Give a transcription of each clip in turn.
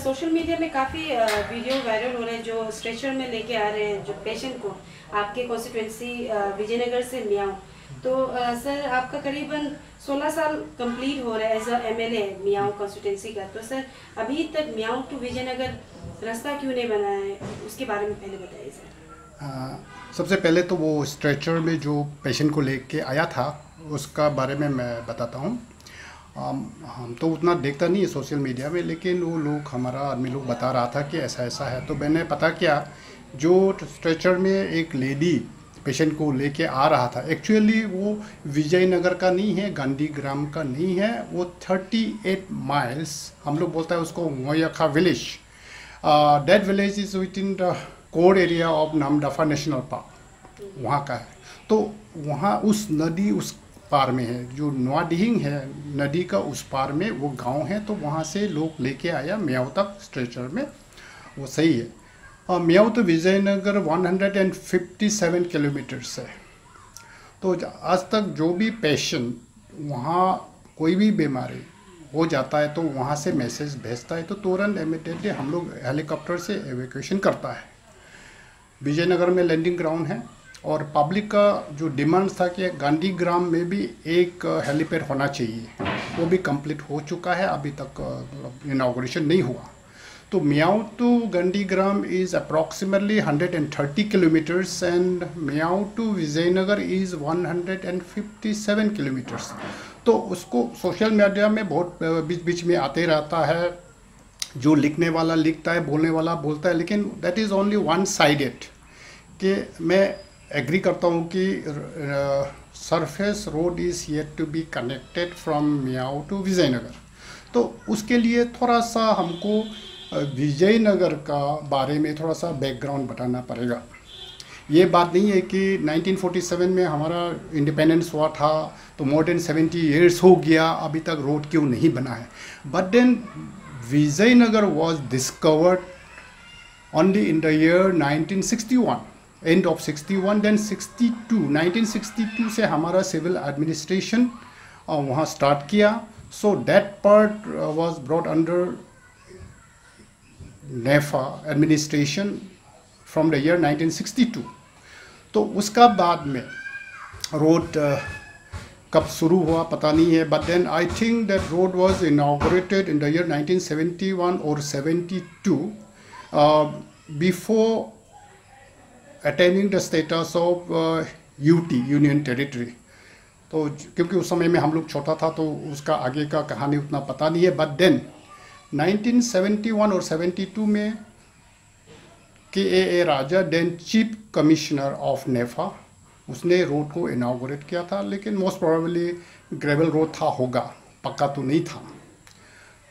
Social media में काफ़ी video viral हो रहे हैं जो स्ट्रेचर में लेके आ रहे हैं जो पेशेंट को आपके कॉन्स्टिट्यूंसी विजयनगर से मियाओ। तो सर आपका करीबन 16 साल कंप्लीट हो रहा है as a MLA Miao constituency का। तो सर अभी तक मियाओ टू विजयनगर रास्ता क्यों नहीं बना है, उसके बारे में पहले बताइए सर। सबसे पहले तो वो स्ट्रेचर में जो पेशेंट को लेके आया था उसका बारे में मैं बताता हूँ। हम तो उतना देखता नहीं है सोशल मीडिया में, लेकिन वो लोग हमारा आदमी लोग बता रहा था कि ऐसा ऐसा है। तो मैंने पता किया, जो स्ट्रेचर में एक लेडी पेशेंट को लेके आ रहा था, एक्चुअली वो विजयनगर का नहीं है, गांधीग्राम का नहीं है, वो 38 माइल्स, हम लोग बोलते हैं उसको Moyakha village. That village is within the core area of Namdapha national park, वहाँ का है। तो वहाँ उस नदी उस पार में है, जो नवाडिहिंग है नदी का उस पार में वो गांव है। तो वहाँ से लोग लेके आया मियाओ तक स्ट्रेचर में, वो सही है। मियाओ तो विजयनगर 157 किलोमीटर्स है। तो आज तक जो भी पेशेंट वहाँ कोई भी बीमारी हो जाता है तो वहाँ से मैसेज भेजता है, तो तुरंत इमीडिएटली हम लोग हेलीकॉप्टर से एवेक्यूएशन करता है। विजयनगर में लैंडिंग ग्राउंड है और पब्लिक का जो डिमांड था कि गांधीग्राम में भी एक हेलीपैड होना चाहिए, वो भी कंप्लीट हो चुका है। अभी तक इनॉग्रेशन नहीं हुआ। तो Miao to Gandhigram is approximately 130 kilometres and Miao to Vijaynagar is 157 kilometres. तो उसको सोशल मीडिया में बहुत बीच बीच में आते रहता है, जो लिखने वाला लिखता है, बोलने वाला बोलता है, लेकिन that is only one sided. कि मैं एग्री करता हूँ कि surface road is yet to be connected from Miao to Vijaynagar. तो उसके लिए थोड़ा सा हमको विजयनगर का बारे में थोड़ा सा बैकग्राउंड बताना पड़ेगा। ये बात नहीं है कि 1947 में हमारा इंडिपेंडेंस हुआ था तो मोर देन 70 ईयर्स हो गया, अभी तक रोड क्यों नहीं बना है। But then Vijaynagar was discovered only in the year 1961, and of 61, then 62, 1962 से हमारा सिविल एडमिनिस्ट्रेशन वहाँ स्टार्ट किया। So that part was brought under NEFA administration from the year 1962। तो उसका बाद में रोड कब शुरू हुआ पता नहीं है, but then I think that road was inaugurated in the year 1971 और 72 before attaining the status of UT, union territory. तो क्योंकि उस समय में हम लोग छोटा था तो उसका आगे का कहानी उतना पता नहीं है। बट देन 1971 और 72 में के राजा, देन चीफ कमिश्नर ऑफ नेफा, उसने रोड को इनॉग्रेट किया था। लेकिन मोस्ट प्रोबेबली ग्रेवल रोड था होगा, पक्का तो नहीं था।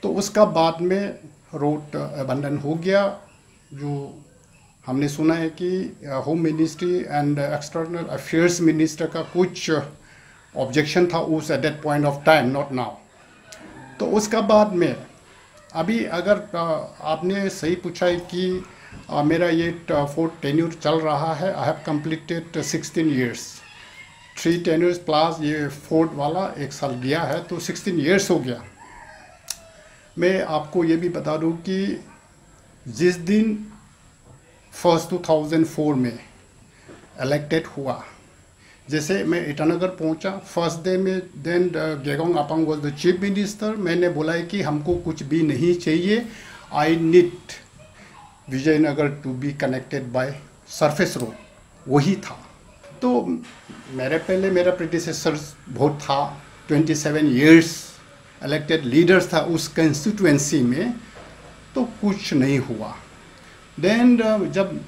तो उसका बाद में रोड अबंडन हो गया। जो हमने सुना है कि home ministry and external affairs minister का कुछ ऑब्जेक्शन था उस at that point of time, not now. तो उसका बाद में अभी अगर आपने सही पूछा है कि मेरा ये फोर्थ टेन्यूर चल रहा है, I have completed 16 years, 3 tenures plus ये फोर्थ वाला 1 साल गया है, तो 16 ईयर्स हो गया। मैं आपको ये भी बता दूं कि जिस दिन फर्स्ट 2004 में इलेक्टेड हुआ, जैसे मैं ईटानगर पहुंचा फर्स्ट डे में, then Gegong Apang was the chief minister. मैंने बोला है कि हमको कुछ भी नहीं चाहिए, I need Vijaynagar to be connected by surface road, वही था। तो मेरे पहले मेरा प्रेडिसेसर बहुत था, 27 ईयर्स इलेक्टेड लीडर्स था उस कंस्टिट्यूएंसी में, तो कुछ नहीं हुआ। देन जब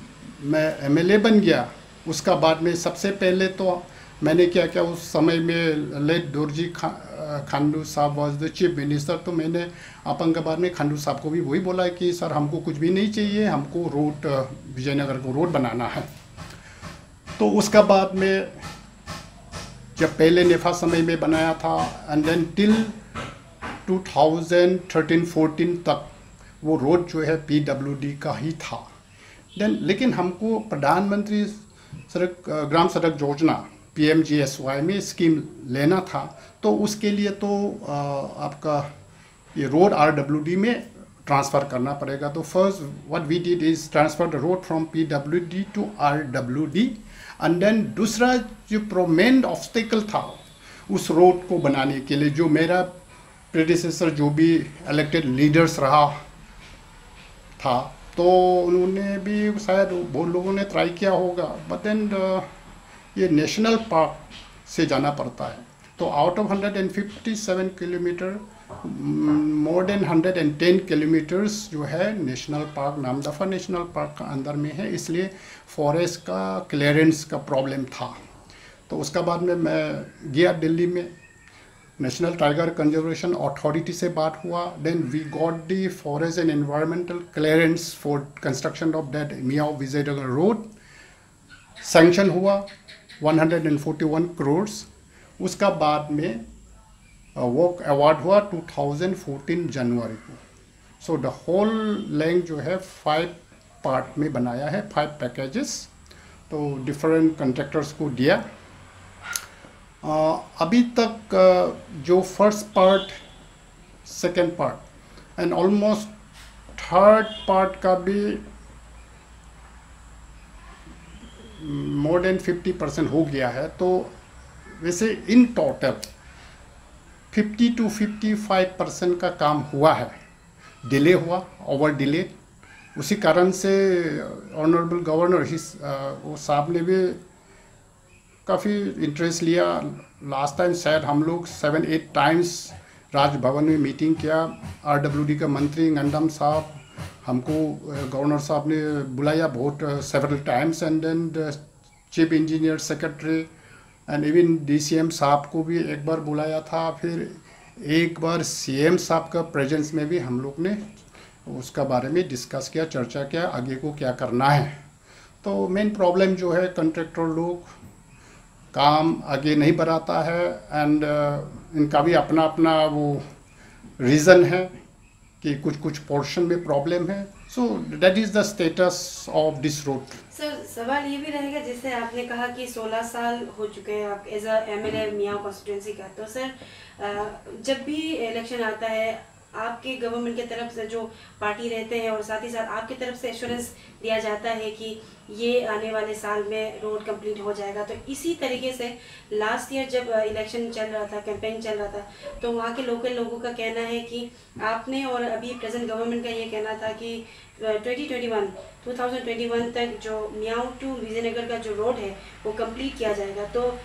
मैं एमएलए बन गया, उसका बाद में सबसे पहले तो मैंने क्या किया, उस समय में लेट दोरजी खांडू साहब वाज द चीफ मिनिस्टर। तो मैंने अपन के बाद में खांडू साहब को भी वही बोला कि सर हमको कुछ भी नहीं चाहिए, हमको रोड विजयनगर को रोड बनाना है। तो उसका बाद में जब पहले नेफा समय में बनाया था, एंड देन टिल 2013-14 तक वो रोड जो है पीडब्ल्यूडी का ही था। देन लेकिन हमको प्रधानमंत्री सड़क ग्राम सड़क योजना PMGSY में स्कीम लेना था, तो उसके लिए तो आपका ये रोड RWD में ट्रांसफ़र करना पड़ेगा। तो first what we did is transfer the road from PWD to RWD, and then दूसरा जो मेन ऑब्स्टिकल था उस रोड को बनाने के लिए, जो मेरा प्रेडिसेसर जो भी इलेक्टेड लीडर्स रहा था, तो उन्होंने भी शायद बहुत लोगों ने ट्राई किया होगा, बट देन ये नेशनल पार्क से जाना पड़ता है। तो out of 157 kilometre more than 110 kilometres जो है national park, Namdapha national park का अंदर में है, इसलिए फॉरेस्ट का क्लियरेंस का प्रॉब्लम था। तो उसका बाद में मैं गया दिल्ली में, नेशनल टाइगर कंजर्वेशन अथॉरिटी से बात हुआ, then we got the forest and environmental clearance for construction of that Miao Vijaynagar road, sanction हुआ 141 करोड़। उसका बाद में वो अवार्ड हुआ 2014 जनवरी को। सो द होल लेंथ जो है 5 पार्ट में बनाया है, 5 पैकेजेस, तो डिफरेंट कॉन्ट्रैक्टर्स को दिया। अभी तक जो first part, second part and almost third part का भी मोर देन 50% हो गया है। तो वैसे इन टोटल 50 to 55% का काम हुआ है, डिले हुआ, ओवर डिले। उसी कारण से ऑनरेबल गवर्नर वो साहब ने भी काफ़ी इंटरेस्ट लिया। लास्ट टाइम शायद हम लोग 7-8 टाइम्स राजभवन में मीटिंग किया। RWD का मंत्री गंडम साहब हमको गवर्नर साहब ने बुलाया बहुत several times, and then chief engineer secretary and even DCM साहब को भी एक बार बुलाया था। फिर एक बार CM साहब का प्रेजेंस में भी हम लोग ने उसका बारे में डिस्कस किया, चर्चा किया आगे को क्या करना है। तो मेन प्रॉब्लम जो है कॉन्ट्रैक्टर लोग काम आगे नहीं बढ़ाता है, एंड इनका भी अपना अपना वो रीज़न है कि कुछ पोर्शन में प्रॉब्लम है। So that is the status of this road. Sir सवाल ये भी रहेगा, जैसे आपने कहा कि 16 साल हो चुके हैं आप as a MLA Miao constituency का, तो सर जब भी इलेक्शन आता है आपके गवर्नमेंट की तरफ से जो पार्टी रहते हैं और साथ ही साथ आपकी तरफ से एश्योरेंस दिया जाता है कि ये आने वाले साल में रोड कंप्लीट हो जाएगा। तो इसी तरीके से लास्ट ईयर जब इलेक्शन चल रहा था, कैंपेन चल रहा था, तो वहाँ के लोकल लोगों का कहना है कि आपने और अभी प्रेजेंट गवर्नमेंट का ये कहना था कि 2021 तक जो मियाओ टू विजयनगर का जो रोड है वो कंप्लीट किया जाएगा। तो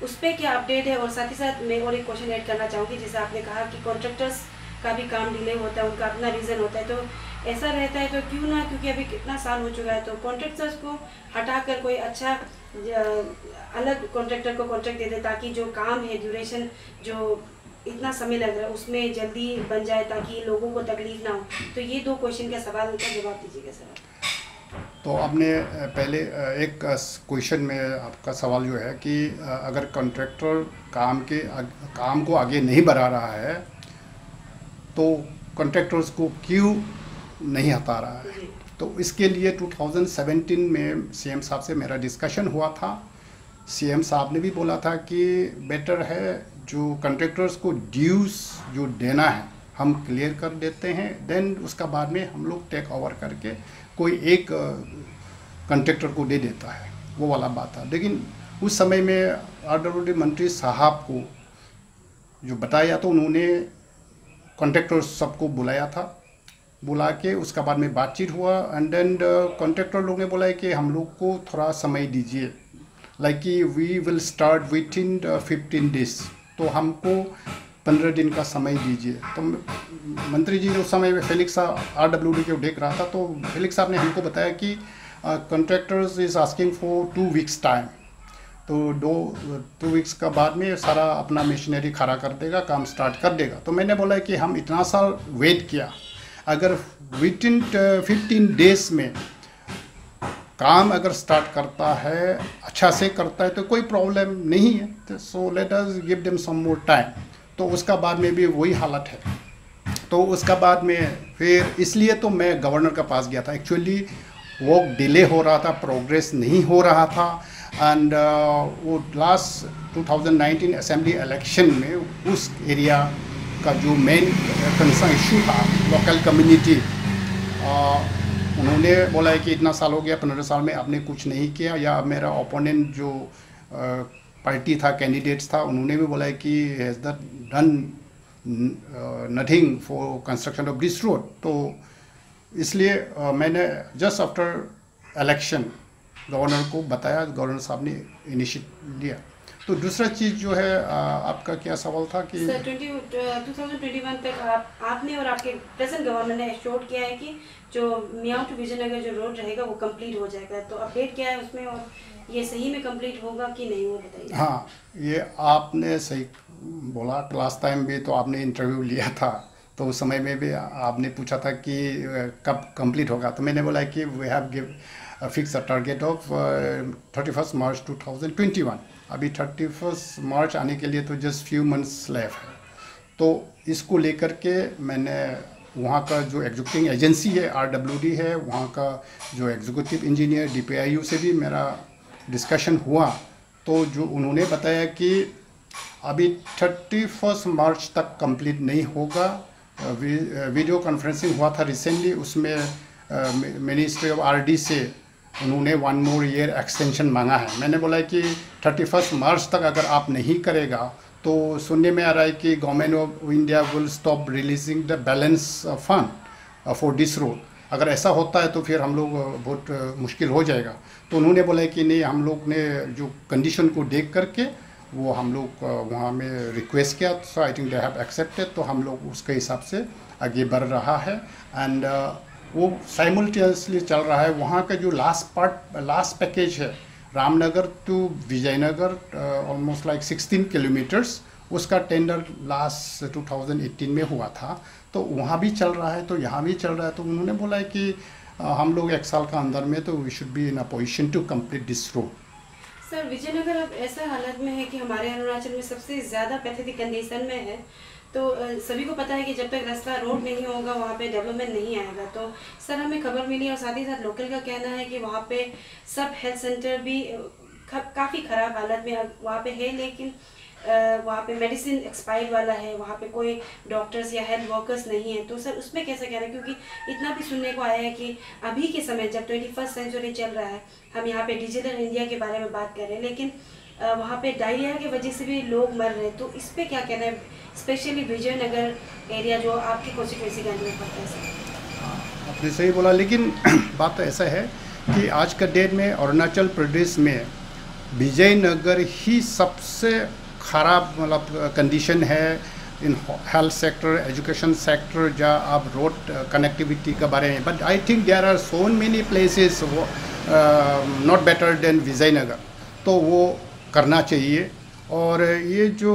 उस पर क्या अपडेट है? और साथ ही साथ मैं और एक क्वेश्चन ऐड करना चाहूँगी, जैसे आपने कहा कि कॉन्ट्रैक्टर्स का भी काम डिले होता है, उनका अपना रीज़न होता है, तो ऐसा रहता है तो क्यों ना, क्योंकि अभी कितना साल हो चुका है, तो कॉन्ट्रैक्टर्स को हटाकर कोई अच्छा अलग कॉन्ट्रैक्टर को कॉन्ट्रैक्ट दे दे, ताकि जो काम है ड्यूरेशन जो इतना समय लग रहा है उसमें जल्दी बन जाए, ताकि लोगों को तकलीफ ना हो। तो ये 2 क्वेश्चन का सवाल का जवाब दीजिएगा सर। तो आपने पहले एक क्वेश्चन में आपका सवाल जो है कि अगर कॉन्ट्रैक्टर काम को आगे नहीं बढ़ा रहा है तो कॉन्ट्रैक्टर्स को क्यों नहीं हटा रहा है। तो इसके लिए 2017 में CM साहब से मेरा डिस्कशन हुआ था। CM साहब ने भी बोला था कि बेटर है जो कॉन्ट्रैक्टर्स को ड्यूज जो देना है हम क्लियर कर देते हैं, देन उसका बाद में हम लोग टेक ओवर करके कोई एक कॉन्ट्रैक्टर को दे देता है, वो वाला बात था। लेकिन उस समय में RWD मंत्री साहब को जो बताया तो उन्होंने कॉन्ट्रैक्टर सबको बुलाया था, बुला के उसका बाद में बातचीत हुआ, एंड देन कॉन्ट्रैक्टर लोग ने बोला कि हम लोग को थोड़ा समय दीजिए, लाइक कि we will start within 15 days, तो हमको 15 दिन का समय दीजिए। तो मंत्री जी उस समय फेलिक्स साहब RWD को देख रहा था, तो फेलिक्स साहब ने हमको बताया कि contractors is asking for 2 weeks time, तो 2 वीक्स का बाद में सारा अपना मशीनरी खड़ा कर देगा, काम स्टार्ट कर देगा। तो मैंने बोला कि हम इतना साल वेट किया, अगर विद इन 15 डेज में काम अगर स्टार्ट करता है, अच्छा से करता है, तो कोई प्रॉब्लम नहीं है। So let us give them some more time. तो उसका बाद में भी वही हालत है। तो उसका बाद में फिर इसलिए तो मैं गवर्नर के पास गया था। एक्चुअली वो डिले हो रहा था, प्रोग्रेस नहीं हो रहा था, एंड वो लास्ट 2019 असेंबली इलेक्शन में उस एरिया का जो मेन कंसर्न इशू था लोकल कम्युनिटी, उन्होंने बोला है कि इतना साल हो गया, 15 साल में आपने कुछ नहीं किया, या मेरा ओपोनेंट जो पार्टी था, कैंडिडेट्स था, उन्होंने भी बोला है कि has done nothing for construction of this road. तो इसलिए मैंने जस्ट आफ्टर इलेक्शन गवर्नर को बताया, गवर्नर साहब ने इनिशिएटिव लिया। तो दूसरा चीज़ जो है आपका क्या सवाल था कि सर 2021 तक आपने और आपके प्रेजेंट गवर्नर ने एश्योर्ड किया है कि जो मियाओ टू विजयनगर जो रोड रहेगा वो कंप्लीट हो जाएगा, तो अपडेट क्या है उसमें, और ये सही में कंप्लीट होगा कि नहीं, वो बताइए। हाँ, ये आपने सही बोला। लास्ट टाइम भी तो आपने इंटरव्यू लिया था, तो उस समय में भी आपने पूछा था कि कब कंप्लीट होगा, तो मैंने बोला कि we have give fix a target of 31 March 2021। अभी 31 मार्च आने के लिए तो जस्ट फ्यू मंथ्स लेफ्ट है। तो इसको लेकर के मैंने वहाँ का जो एग्जीक्यूटिंग एजेंसी है RWD है, वहाँ का जो एग्जीक्यूटिव इंजीनियर DPIU से भी मेरा डिस्कशन हुआ। तो जो उन्होंने बताया कि अभी 31 मार्च तक कंप्लीट नहीं होगा। वीडियो कॉन्फ्रेंसिंग हुआ था रिसेंटली, उसमें मिनिस्ट्री ऑफ RD से उन्होंने 1 मोर ईयर एक्सटेंशन मांगा है। मैंने बोला कि 31 मार्च तक अगर आप नहीं करेगा तो सुनने में आ रहा है कि government of India will stop releasing the balance fund for this road. अगर ऐसा होता है तो फिर हम लोग बहुत मुश्किल हो जाएगा। तो उन्होंने बोला कि नहीं, हम लोग ने जो कंडीशन को देख करके वो हम लोग वहाँ में रिक्वेस्ट किया, so I think they have accepted. तो हम लोग उसके हिसाब से आगे बढ़ रहा है, एंड वो साइमल्टेनियसली चल रहा है। वहाँ का जो लास्ट पैकेज है Ramnagar to Vijaynagar, almost like 16 kilometres, उसका टेंडर लास्ट 2018 में हुआ था। तो वहाँ भी चल रहा है, तो यहाँ भी चल रहा है। तो उन्होंने बोला है कि हम लोग 1 साल का अंदर में तो we should be in a position to complete this road. Sir Vijaynagar अब ऐसा हालत में है कि हमारे अरुणाचल में सबसे ज़्यादा पैथेटिक कंडीशन में है। तो सभी को पता है कि जब तक रास्ता रोड नहीं होगा वहाँ पे डेवलपमेंट नहीं आएगा। तो सर हमें खबर मिली और साथ ही साथ लोकल का कहना है कि वहाँ पे सब हेल्थ सेंटर भी काफ़ी ख़राब हालत में वहाँ पे है, लेकिन वहाँ पे मेडिसिन एक्सपायर्ड वाला है, वहाँ पे कोई डॉक्टर्स या हेल्थ वर्कर्स नहीं है। तो सर उसमें कैसे कहना है, क्योंकि इतना भी सुनने को आया है कि अभी के समय जब 21st सेंचुरी चल रहा है, हम यहाँ पे डिजिटल इंडिया के बारे में बात कर रहे हैं, लेकिन वहाँ पे डायरिया की वजह से भी लोग मर रहे हैं। तो इस पर क्या कहना है, स्पेशली विजयनगर एरिया जो आपकी कॉन्स्टिट्यूंसी के अंदर पड़ता है सर? आपने सही बोला, लेकिन बात तो ऐसा है कि आज का डेट में अरुणाचल प्रदेश में विजयनगर ही सबसे ख़राब मतलब कंडीशन है in health sector, education sector, जहाँ आप रोड कनेक्टिविटी के बारे में। But I think there are so many places not better than Vijaynagar, तो वो करना चाहिए। और ये जो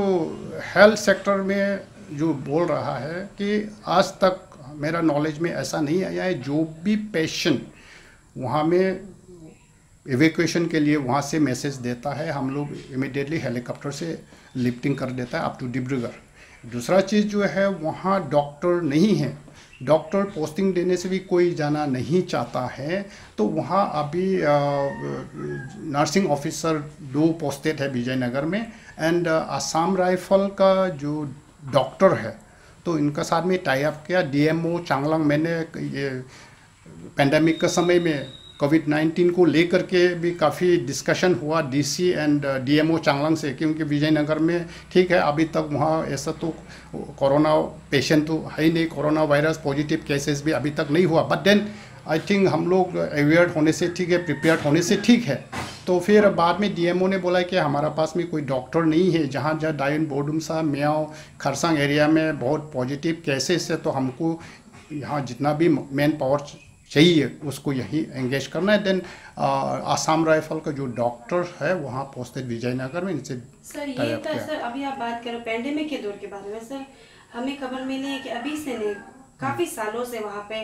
हेल्थ सेक्टर में जो बोल रहा है कि आज तक मेरा नॉलेज में ऐसा नहीं आया है, जो भी पेशेंट वहाँ में इवैक्यूएशन के लिए वहाँ से मैसेज देता है, हम लोग इमीडिएटली हेलीकॉप्टर से लिफ्टिंग कर देता है अप टू डिब्रूगढ़। दूसरा चीज़ जो है, वहाँ डॉक्टर नहीं है, डॉक्टर पोस्टिंग देने से भी कोई जाना नहीं चाहता है। तो वहाँ अभी नर्सिंग ऑफिसर 2 पोस्टेड है विजयनगर में, एंड आसाम राइफल का जो डॉक्टर है तो इनका साथ में टाई अप किया DMO चांगलांग। मैंने ये पेंडेमिक के समय में कोविड-19 को लेकर के भी काफ़ी डिस्कशन हुआ DC एंड DMO चांगलांग से, क्योंकि विजयनगर में ठीक है अभी तक वहाँ ऐसा तो कोरोना पेशेंट तो है ही नहीं, कोरोना वायरस पॉजिटिव केसेस भी अभी तक नहीं हुआ। बट देन आई थिंक हम लोग अवेयर होने से ठीक है, प्रिपेयर्ड होने से ठीक है। तो फिर बाद में DMO ने बोला कि हमारा पास में कोई डॉक्टर नहीं है, जहाँ डाइन बोडुमसा मियाओ खरसांग एरिया में बहुत पॉजिटिव केसेस है, तो हमको यहाँ जितना भी मैन पावर चाहिए उसको यही एंगेज करना है। देन आसाम राइफल का जो डॉक्टर है वहाँ पोस्टेड विजयनगर में, इनसे सर ये था। सर अभी आप बात करो पेंडेमिक के दौर के बारे में, सर हमें खबर मिली है कि अभी से नहीं काफ़ी सालों से वहाँ पे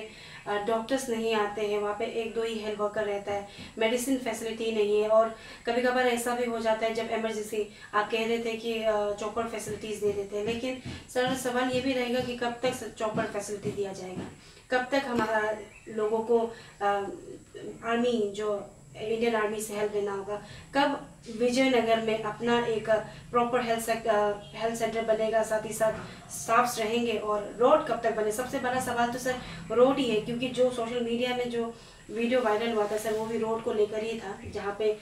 डॉक्टर्स नहीं आते हैं, वहाँ पे 1-2 ही हेल्थ वर्कर रहता है, मेडिसिन फैसिलिटी नहीं है, और कभी कभार ऐसा भी हो जाता है जब इमरजेंसी आप कह रहे थे कि चॉपर फैसिलिटीज़ दे देते हैं, लेकिन सर सवाल ये भी रहेगा कि कब तक चॉपर फैसिलिटी दिया जाएगा, कब तक हमारा लोगों को आर्मी जो इंडियन आर्मी से हेल्प लेना होगा, कब विजयनगर में अपना एक प्रॉपर हेल्थ सेंटर बनेगा, साथ ही साथ स्टाफ्स रहेंगे, और रोड कब तक बने? सबसे बड़ा सवाल तो सर रोड ही है, क्योंकि जो सोशल मीडिया में जो वीडियो वायरल हुआ था सर, वो भी रोड को लेकर ही था, जहाँ पे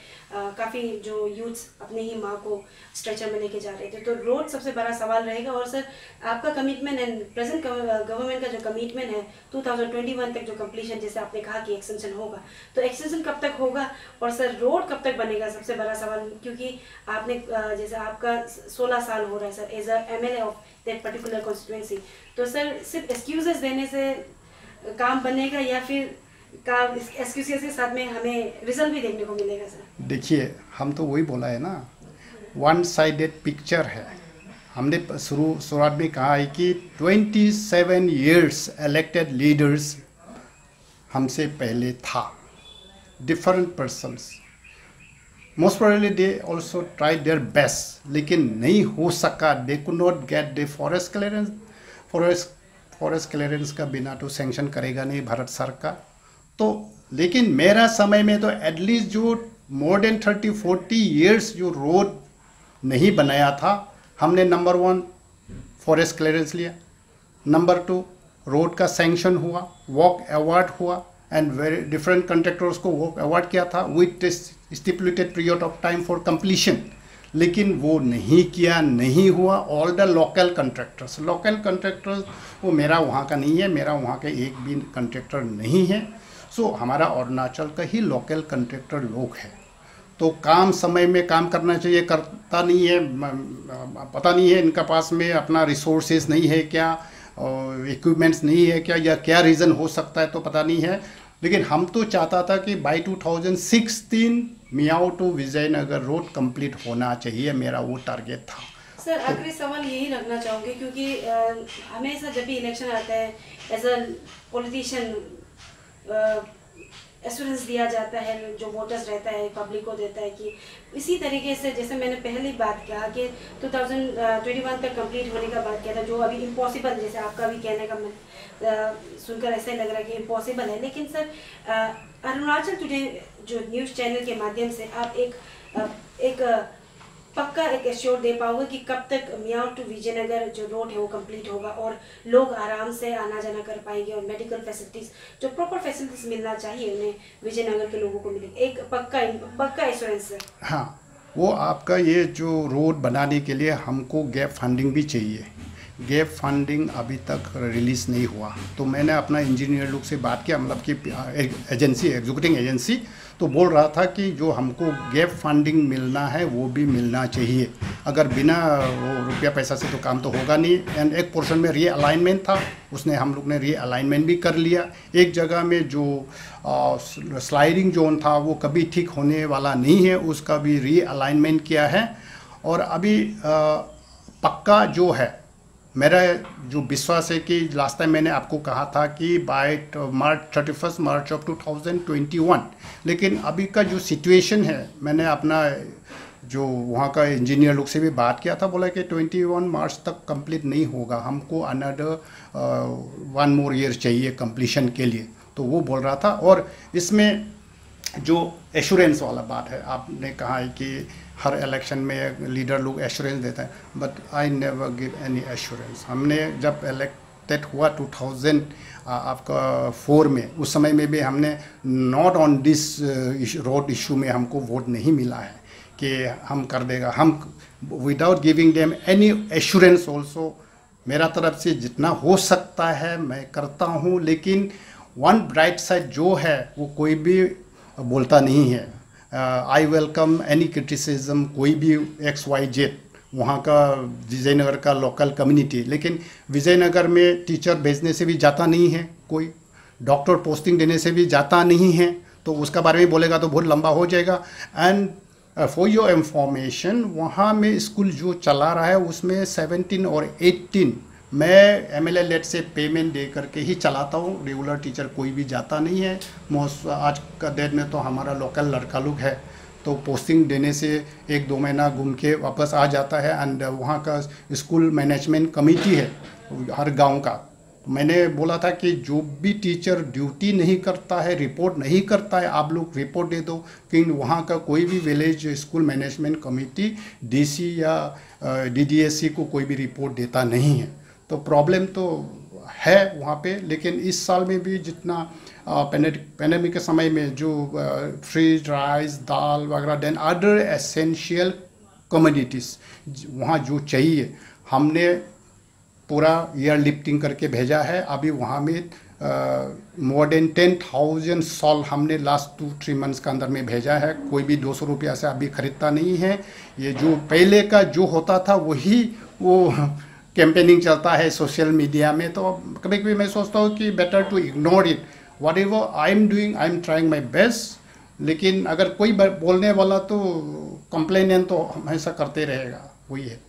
काफ़ी जो यूथ्स अपनी ही माँ को स्ट्रेचर में लेके जा रहे थे। तो रोड सबसे बड़ा सवाल रहेगा। और सर आपका कमिटमेंट एंड प्रेजेंट गवर्नमेंट का जो कमिटमेंट है 2021 तक जो कंप्लीशन, जैसे आपने कहा कि एक्सटेंशन होगा, तो एक्सटेंशन कब तक होगा और सर रोड कब तक बनेगा? सबसे बड़ा सवाल, क्योंकि आपने जैसे आपका 16 साल हो रहा है sir as a MLA of that particular constituency, तो सर सिर्फ एक्सक्यूजेस देने से काम बनेगा या फिर का एक्सक्यूजेस के साथ में हमें रिजल्ट भी देखने को मिलेगा सर? देखिए, हम तो वही बोला है ना, वन साइडेड पिक्चर है। हमने शुरुआत में कहा है कि 27 इयर्स इलेक्टेड लीडर्स हमसे पहले था, different persons, most probably they also try their best, लेकिन नहीं हो सका। They could not get the forest clearance. Forest clearance का बिना तो सैंक्शन करेगा नहीं भारत सरकार। तो लेकिन मेरा समय में तो एटलीस्ट जो मोर देन 30-40 इयर्स जो रोड नहीं बनाया था, हमने नंबर 1 फॉरेस्ट क्लियरेंस लिया, नंबर 2 रोड का सैंक्शन हुआ, वॉक अवार्ड हुआ, एंड वेरी डिफरेंट कॉन्ट्रैक्टर्स को वॉक अवार्ड किया था with stipulated period of time for completion. लेकिन वो नहीं किया, नहीं हुआ। ऑल द लोकल कॉन्ट्रैक्टर्स वो मेरा वहाँ का नहीं है, मेरा वहाँ के एक भी कॉन्ट्रैक्टर नहीं है। सो हमारा अरुणाचल का ही लोकल कॉन्ट्रैक्टर लोग हैं। तो काम समय में काम करना चाहिए, करता नहीं है। पता नहीं है इनका पास में अपना रिसोर्सेज नहीं है क्या, इक्विपमेंट्स नहीं है क्या, या क्या रीज़न हो सकता है तो पता नहीं है। लेकिन हम तो चाहता था कि by 2016 Miao to Vijaynagar road complete होना चाहिए, मेरा वो टारगेट था। सर आखिरी सवाल यही रखना चाहूँगी, क्योंकि हमेशा जब भी इलेक्शन आता है एज अ पॉलिटिशियन एश्योरेंस दिया जाता है, जो वोटर्स रहता है पब्लिक को देता है कि इसी तरीके से, जैसे मैंने पहले बात किया कि 2021 तक कंप्लीट होने का बात किया था, जो अभी इम्पॉसिबल, जैसे आपका भी कहने का सुनकर ऐसा ही लग रहा है कि इम्पॉसिबल है। लेकिन सर अरुणाचल टुडे जो न्यूज़ चैनल के माध्यम से आप एक पक्का एक एश्योर दे पाओगे कि कब तक मियाओ टू विजयनगर जो रोड है वो कंप्लीट होगा और लोग आराम से आना जाना कर पाएंगे, और मेडिकल फैसिलिटीज़ जो प्रॉपर फैसिलिटीज़ मिलना चाहिए उन्हें विजयनगर के लोगों को मिलेगी? एक पक्का एश्योरेंस है। हाँ, वो आपका ये जो रोड बनाने के लिए हमको गैप फंडिंग भी चाहिए। गैप फंडिंग अभी तक रिलीज़ नहीं हुआ। तो मैंने अपना इंजीनियर लोग से बात किया, मतलब कि एजेंसी, एग्जीक्यूटिंग एजेंसी, तो बोल रहा था कि जो हमको गैप फंडिंग मिलना है वो भी मिलना चाहिए। अगर बिना वो रुपया पैसा से तो काम तो होगा नहीं। एंड एक पोर्शन में रीअलाइनमेंट था, उसने हम लोग ने रीअलाइनमेंट भी कर लिया। एक जगह में जो स्लाइडिंग जोन था वो कभी ठीक होने वाला नहीं है, उसका भी रीअलाइनमेंट किया है। और अभी पक्का जो है, मेरा जो विश्वास है कि लास्ट टाइम मैंने आपको कहा था कि बाय 31 मार्च ऑफ 2021, लेकिन अभी का जो सिचुएशन है, मैंने अपना जो वहाँ का इंजीनियर लोग से भी बात किया था, बोला कि 21 मार्च तक कंप्लीट नहीं होगा, हमको अनदर 1 more ईयर चाहिए कंप्लीशन के लिए। तो वो बोल रहा था। और इसमें जो एश्योरेंस वाला बात है, आपने कहा है कि हर इलेक्शन में लीडर लोग एश्योरेंस देता है, but I never give any assurance. हमने जब इलेक्टेड हुआ 2004 में, उस समय में भी हमने not on this road issue में हमको वोट नहीं मिला है कि हम कर देगा। हम without giving them any assurance also, मेरा तरफ से जितना हो सकता है मैं करता हूँ। लेकिन वन ब्राइट साइड जो है वो कोई भी बोलता नहीं है। आई वेलकम एनी क्रिटिसिज्म, कोई भी XYZ वहाँ का विजयनगर का लोकल कम्युनिटी। लेकिन विजयनगर में टीचर भेजने से भी जाता नहीं है, कोई डॉक्टर पोस्टिंग देने से भी जाता नहीं है, तो उसका बारे में बोलेगा तो बहुत लंबा हो जाएगा। एंड फॉर योर इंफॉर्मेशन, वहाँ में स्कूल जो चला रहा है उसमें 17 और 18 मैं MLA लेट से पेमेंट दे करके ही चलाता हूँ। रेगुलर टीचर कोई भी जाता नहीं है। आज का डेट में तो हमारा लोकल लड़का लोग है, तो पोस्टिंग देने से 1-2 महीना घूम के वापस आ जाता है। एंड वहाँ का स्कूल मैनेजमेंट कमेटी है हर गांव का, मैंने बोला था कि जो भी टीचर ड्यूटी नहीं करता है, रिपोर्ट नहीं करता है, आप लोग रिपोर्ट दे दो। कि वहाँ का कोई भी village school management committee DC या डीडीएससी को कोई भी रिपोर्ट देता नहीं है। तो प्रॉब्लम तो है वहाँ पे। लेकिन इस साल में भी जितना पैंडेमिक के समय में जो फ्रीज राइस, दाल वगैरह, देन अदर एसेंशियल कमोडिटीज़ वहाँ जो चाहिए, हमने पूरा एयर लिफ्टिंग करके भेजा है। अभी वहाँ में मोर देन 10,000 सॉल हमने लास्ट 2-3 मंथ्स के अंदर में भेजा है। कोई भी 200 रुपया से अभी ख़रीदता नहीं है। ये जो पहले का जो होता था वही वो कैंपेनिंग चलता है सोशल मीडिया में। तो कभी कभी मैं सोचता हूँ कि better to ignore it. Whatever I am doing, I am trying my best. लेकिन अगर कोई बोलने वाला तो कंप्लेन तो हमेशा करते रहेगा, वही है।